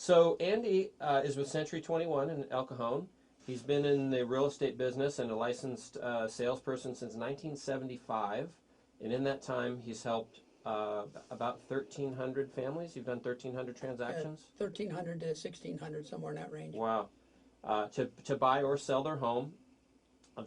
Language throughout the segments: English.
So Andy is with Century 21 in El Cajon. He's been in the real estate business and a licensed salesperson since 1975. And in that time, he's helped about 1,300 families. You've done 1,300 transactions? 1,300 to 1,600, somewhere in that range. Wow. To buy or sell their home.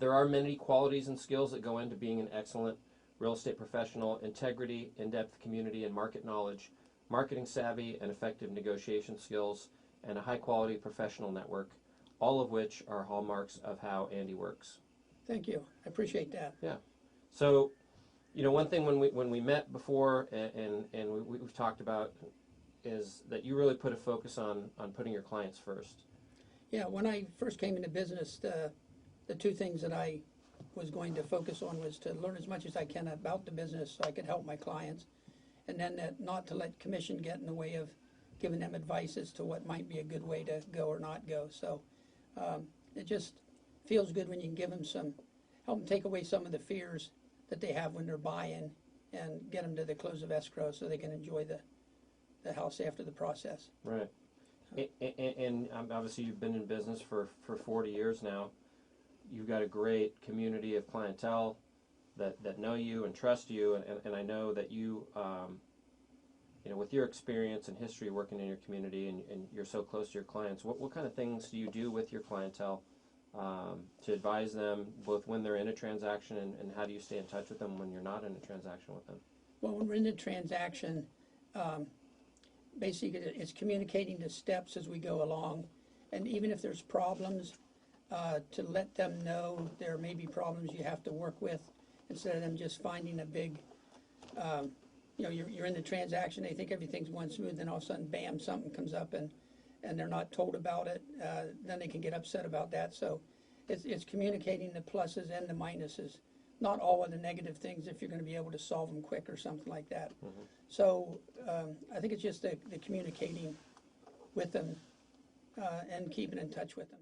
There are many qualities and skills that go into being an excellent real estate professional: integrity, in-depth community and market knowledge, marketing savvy and effective negotiation skills, and a high-quality professional network, all of which are hallmarks of how Andy works. Thank you. I appreciate that. Yeah. So, you know, one thing when we met before and we've talked about is that you really put a focus on putting your clients first. Yeah, when I first came into business, the two things that I was going to focus on was to learn as much as I can about the business so I could help my clients, and then not to let commission get in the way of giving them advice as to what might be a good way to go or not go. So it just feels good when you can give them help them take away some of the fears that they have when they're buying and get them to the close of escrow so they can enjoy the house after the process. Right. And obviously you've been in business for 40 years now. You've got a great community of clientele that know you and trust you, and I know that you, you know, with your experience and history working in your community and you're so close to your clients, what kind of things do you do with your clientele to advise them both when they're in a transaction and how do you stay in touch with them when you're not in a transaction with them? Well, when we're in a transaction, basically it's communicating the steps as we go along, and even if there's problems, to let them know there may be problems you have to work with, instead of them just finding a big, you know, you're in the transaction, they think everything's going smooth, then all of a sudden, bam, something comes up and they're not told about it, then they can get upset about that. So it's communicating the pluses and the minuses, not all of the negative things if you're going to be able to solve them quick or something like that. Mm-hmm. So I think it's just the communicating with them and keeping in touch with them.